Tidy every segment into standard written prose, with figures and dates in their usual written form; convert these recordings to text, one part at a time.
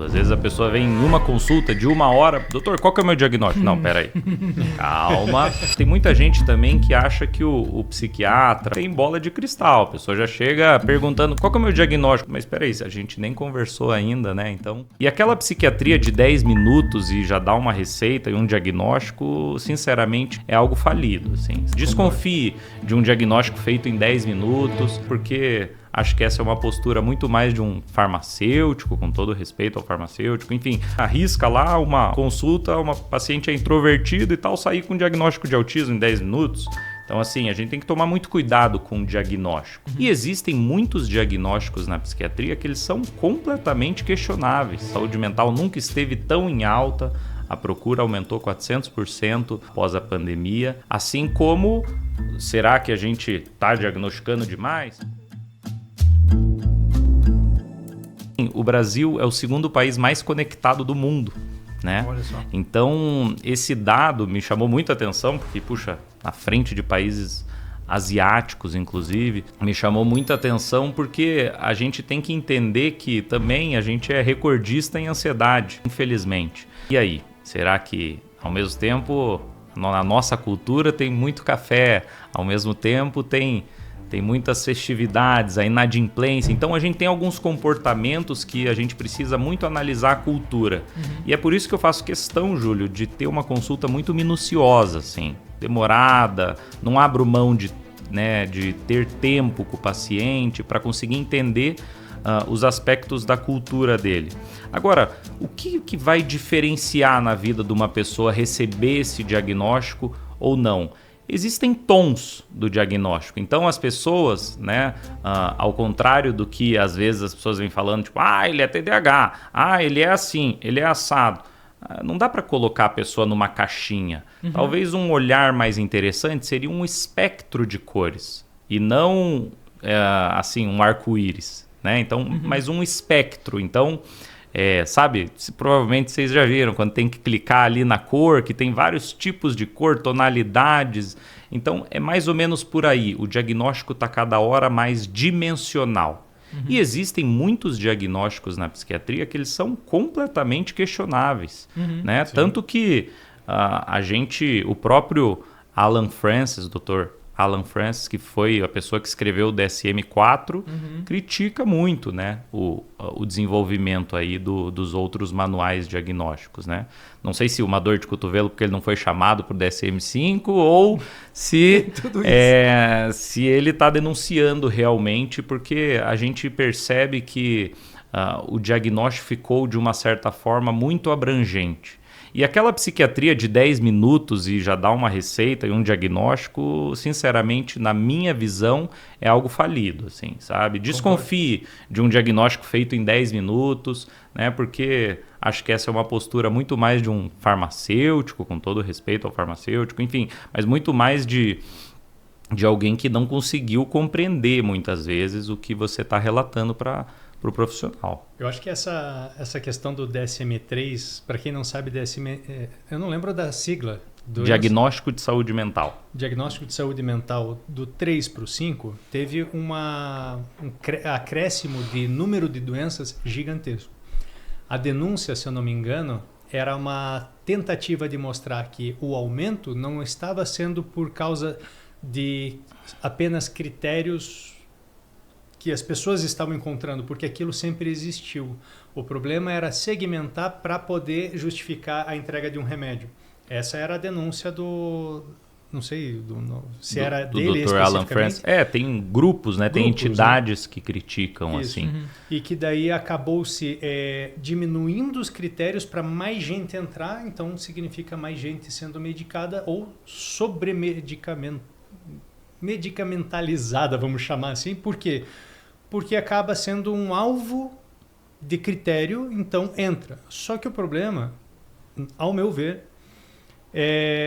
Às vezes a pessoa vem em uma consulta de 1 hora, doutor, qual que é o meu diagnóstico? Não, peraí, calma. Tem muita gente também que acha que o psiquiatra tem bola de cristal. A pessoa já chega perguntando qual que é o meu diagnóstico. Mas peraí, a gente nem conversou ainda, né? Então, e aquela psiquiatria de 10 minutos e já dá uma receita e um diagnóstico, sinceramente, é algo falido, assim. Desconfie de um diagnóstico feito em 10 minutos, porque acho que essa é uma postura muito mais de um farmacêutico, com todo respeito ao farmacêutico. Enfim, arrisca lá uma consulta, uma paciente é introvertida e tal, sair com um diagnóstico de autismo em 10 minutos. Então, assim, a gente tem que tomar muito cuidado com o diagnóstico. E existem muitos diagnósticos na psiquiatria que eles são completamente questionáveis. Saúde mental nunca esteve tão em alta. A procura aumentou 400% após a pandemia. Assim como, será que a gente está diagnosticando demais? O Brasil é o segundo país mais conectado do mundo, né? Olha só. Então, esse dado me chamou muita atenção, porque, puxa, na frente de países asiáticos, inclusive, me chamou muita atenção porque a gente tem que entender que também a gente é recordista em ansiedade, infelizmente. E aí, será que, ao mesmo tempo, na nossa cultura tem muito café, ao mesmo tempo tem muitas festividades, a inadimplência. Então a gente tem alguns comportamentos que a gente precisa muito analisar a cultura. E é por isso que eu faço questão, Júlio, de ter uma consulta muito minuciosa, assim, demorada, não abro mão de ter tempo com o paciente para conseguir entender os aspectos da cultura dele. Agora, o que vai diferenciar na vida de uma pessoa receber esse diagnóstico ou não? Existem tons do diagnóstico. Então as pessoas, né, ao contrário do que às vezes as pessoas vêm falando, tipo, ele é TDAH, ele é assim, ele é assado. Não dá para colocar a pessoa numa caixinha. Talvez um olhar mais interessante seria um espectro de cores e não assim um arco-íris, né? Então, mas um espectro. Então, sabe, provavelmente vocês já viram quando tem que clicar ali na cor, que tem vários tipos de cor, tonalidades. Então é mais ou menos por aí. O diagnóstico está cada hora mais dimensional. E existem muitos diagnósticos na psiquiatria que eles são completamente questionáveis, né? Tanto que o próprio Alan Francis, doutor Alan Francis, que foi a pessoa que escreveu o DSM-4, critica muito, né, o desenvolvimento aí dos outros manuais diagnósticos, né? Não sei se uma dor de cotovelo porque ele não foi chamado para o DSM-5 ou se ele está denunciando realmente, porque a gente percebe que o diagnóstico ficou, de uma certa forma, muito abrangente. E aquela psiquiatria de 10 minutos e já dá uma receita e um diagnóstico, sinceramente, na minha visão, é algo falido, assim, sabe? Desconfie de um diagnóstico feito em 10 minutos, né? Porque acho que essa é uma postura muito mais de um farmacêutico, com todo respeito ao farmacêutico, enfim, mas muito mais de alguém que não conseguiu compreender, muitas vezes, o que você está relatando para o profissional. Eu acho que essa questão do DSM-3, para quem não sabe, eu não lembro da sigla. Diagnóstico de Saúde Mental. Diagnóstico de Saúde Mental, do 3 para o 5, teve um acréscimo de número de doenças gigantesco. A denúncia, se eu não me engano, era uma tentativa de mostrar que o aumento não estava sendo por causa de apenas critérios que as pessoas estavam encontrando, porque aquilo sempre existiu. O problema era segmentar para poder justificar a entrega de um remédio. Essa era a denúncia não sei se era dele Dr. Alan Francis. Tem grupos, né? Tem entidades, né, que criticam. Isso. Assim. E que daí acabou-se diminuindo os critérios para mais gente entrar, então significa mais gente sendo medicada ou medicamentalizada, vamos chamar assim. Por quê? Porque acaba sendo um alvo de critério, então entra. Só que o problema, ao meu ver,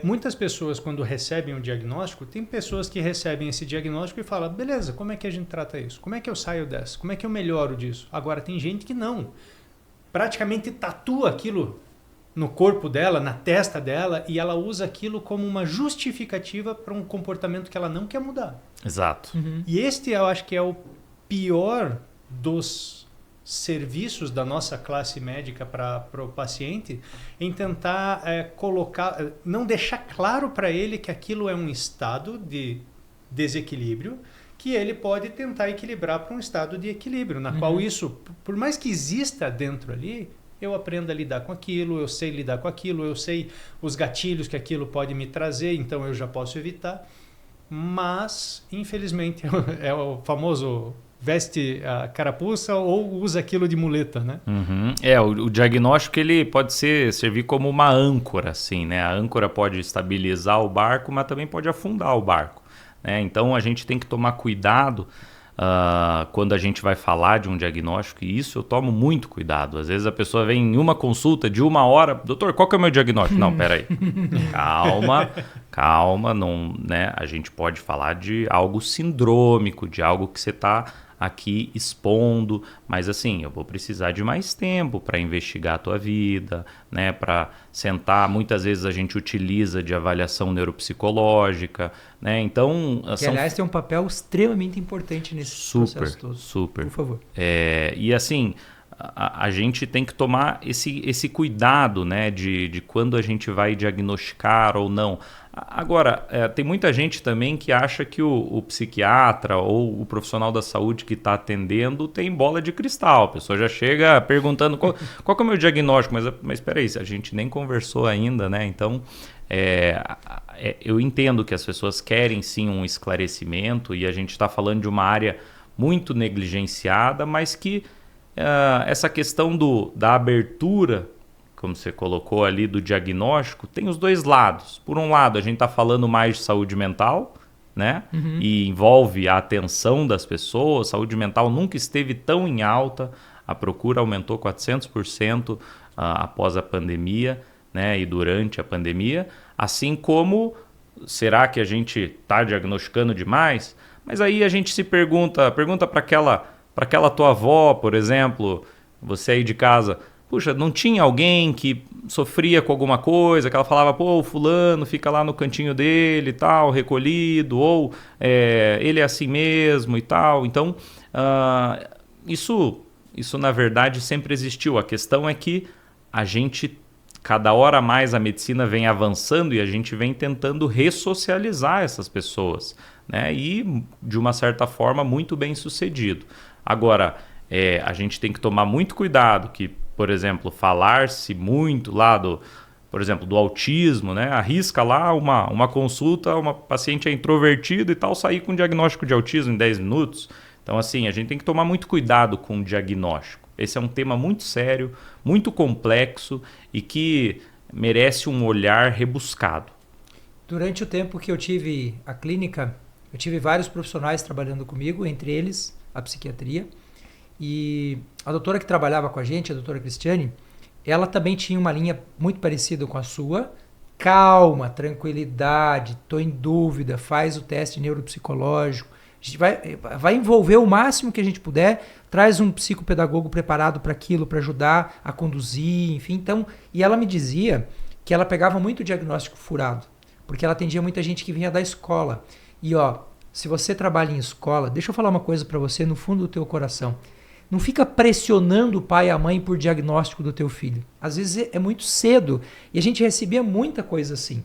muitas pessoas, quando recebem um diagnóstico, tem pessoas que recebem esse diagnóstico e falam, beleza, como é que a gente trata isso? Como é que eu saio dessa? Como é que eu melhoro disso? Agora, tem gente que não. Praticamente tatua aquilo no corpo dela, na testa dela, e ela usa aquilo como uma justificativa para um comportamento que ela não quer mudar. Exato. E este eu acho que é o pior dos serviços da nossa classe médica para o paciente, em tentar colocar, não deixar claro para ele que aquilo é um estado de desequilíbrio, que ele pode tentar equilibrar para um estado de equilíbrio, na qual isso, por mais que exista dentro ali, eu aprendo a lidar com aquilo, eu sei lidar com aquilo, eu sei os gatilhos que aquilo pode me trazer, então eu já posso evitar. Mas, infelizmente, é o famoso veste a carapuça ou usa aquilo de muleta, né? O diagnóstico ele pode servir como uma âncora, assim, né? A âncora pode estabilizar o barco, mas também pode afundar o barco, né? Então a gente tem que tomar cuidado quando a gente vai falar de um diagnóstico, e isso eu tomo muito cuidado. Às vezes a pessoa vem em uma consulta de 1 hora, doutor, qual que é o meu diagnóstico? Não, peraí, calma, não, né? A gente pode falar de algo sindrômico, de algo que você está aqui expondo, mas assim, eu vou precisar de mais tempo para investigar a tua vida, né? Para sentar, muitas vezes a gente utiliza de avaliação neuropsicológica, né? Então, que aliás tem um papel extremamente importante nesse processo todo. Super. Por favor. E assim, a gente tem que tomar esse cuidado, né? De quando a gente vai diagnosticar ou não. Agora, tem muita gente também que acha que o psiquiatra ou o profissional da saúde que está atendendo tem bola de cristal. A pessoa já chega perguntando qual que é o meu diagnóstico, mas espera aí, a gente nem conversou ainda, né? Então, eu entendo que as pessoas querem sim um esclarecimento e a gente está falando de uma área muito negligenciada, mas que essa questão da abertura, como você colocou ali, do diagnóstico, tem os dois lados. Por um lado, a gente está falando mais de saúde mental, né? E envolve a atenção das pessoas. Saúde mental nunca esteve tão em alta, a procura aumentou 400% após a pandemia, né? E durante a pandemia. Assim como, será que a gente está diagnosticando demais? Mas aí a gente se pergunta para aquela tua avó, por exemplo, você aí de casa, puxa, não tinha alguém que sofria com alguma coisa, que ela falava, pô, o fulano fica lá no cantinho dele e tal, recolhido, ou ele é assim mesmo e tal. Então, isso na verdade sempre existiu. A questão é que a gente, cada hora mais a medicina vem avançando e a gente vem tentando ressocializar essas pessoas, né? E de uma certa forma muito bem sucedido. Agora, a gente tem que tomar muito cuidado que, por exemplo, falar-se muito lá por exemplo, do autismo, né? Arrisca lá uma consulta, uma paciente é introvertida e tal, sair com um diagnóstico de autismo em 10 minutos. Então, assim, a gente tem que tomar muito cuidado com o diagnóstico. Esse é um tema muito sério, muito complexo e que merece um olhar rebuscado. Durante o tempo que eu tive a clínica, eu tive vários profissionais trabalhando comigo, entre eles a psiquiatria. E a doutora que trabalhava com a gente, a doutora Cristiane, ela também tinha uma linha muito parecida com a sua. Calma, tranquilidade, estou em dúvida, faz o teste neuropsicológico. A gente vai envolver o máximo que a gente puder, traz um psicopedagogo preparado para aquilo, para ajudar a conduzir, enfim. Então, e ela me dizia que ela pegava muito diagnóstico furado, porque ela atendia muita gente que vinha da escola. E se você trabalha em escola, deixa eu falar uma coisa para você no fundo do teu coração. Não fica pressionando o pai e a mãe por diagnóstico do teu filho. Às vezes é muito cedo. E a gente recebia muita coisa assim.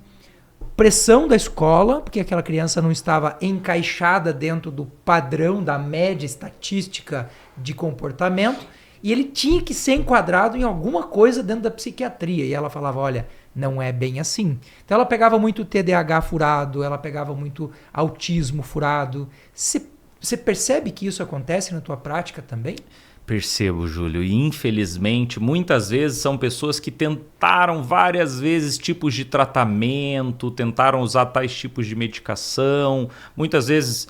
Pressão da escola, porque aquela criança não estava encaixada dentro do padrão da média estatística de comportamento. E ele tinha que ser enquadrado em alguma coisa dentro da psiquiatria. E ela falava, olha, não é bem assim. Então ela pegava muito TDAH furado, ela pegava muito autismo furado. Você percebe que isso acontece na tua prática também? Percebo, Júlio. E infelizmente, muitas vezes são pessoas que tentaram várias vezes tipos de tratamento, tentaram usar tais tipos de medicação, muitas vezes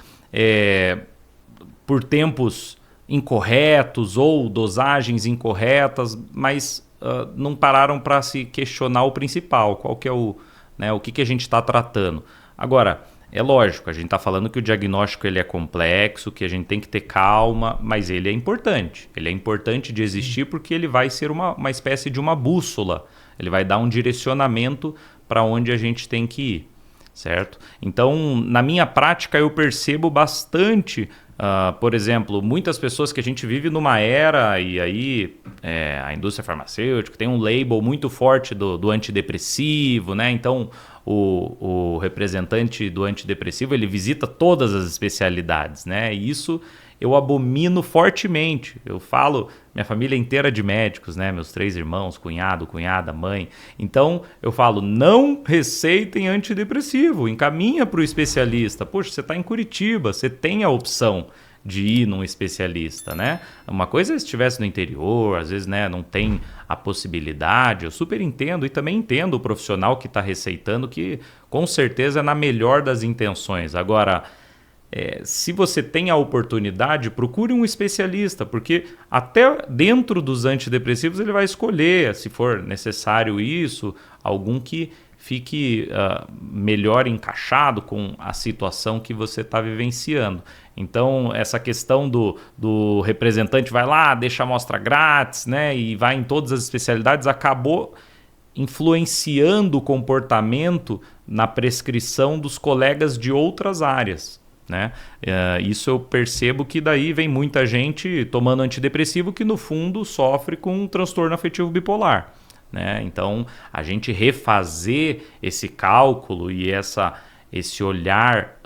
por tempos incorretos ou dosagens incorretas, mas não pararam para se questionar o principal, qual que é o que a gente está tratando. Agora, é lógico, a gente está falando que o diagnóstico ele é complexo, que a gente tem que ter calma, mas ele é importante. Ele é importante de existir porque ele vai ser uma espécie de uma bússola. Ele vai dar um direcionamento para onde a gente tem que ir, certo? Então, na minha prática, eu percebo bastante Por exemplo, muitas pessoas que a gente vive numa era, e aí a indústria farmacêutica tem um label muito forte do antidepressivo, né? Então o representante do antidepressivo ele visita todas as especialidades, né? E isso eu abomino fortemente. Eu falo, minha família inteira é de médicos, né? Meus 3 irmãos, cunhado, cunhada, mãe. Então eu falo, não receitem antidepressivo, encaminha para o especialista. Poxa, você está em Curitiba, você tem a opção de ir num especialista, né? Uma coisa é se estivesse no interior, às vezes, né, não tem a possibilidade. Eu super entendo e também entendo o profissional que está receitando, que com certeza é na melhor das intenções. Agora, se você tem a oportunidade, procure um especialista, porque até dentro dos antidepressivos ele vai escolher, se for necessário isso, algum que fique melhor encaixado com a situação que você está vivenciando. Então, essa questão do representante vai lá, deixa a amostra grátis, né, e vai em todas as especialidades, acabou influenciando o comportamento na prescrição dos colegas de outras áreas. Né? Isso eu percebo que daí vem muita gente tomando antidepressivo que no fundo sofre com um transtorno afetivo bipolar, né? Então a gente refazer esse cálculo e esse olhar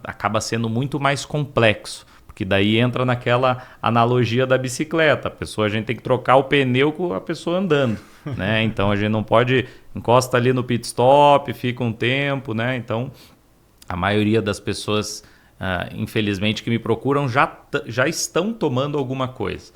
acaba sendo muito mais complexo, porque daí entra naquela analogia da bicicleta, a gente tem que trocar o pneu com a pessoa andando, né? Então a gente não pode encosta ali no pit stop, fica um tempo, né? Então a maioria das pessoas, infelizmente, que me procuram já estão tomando alguma coisa.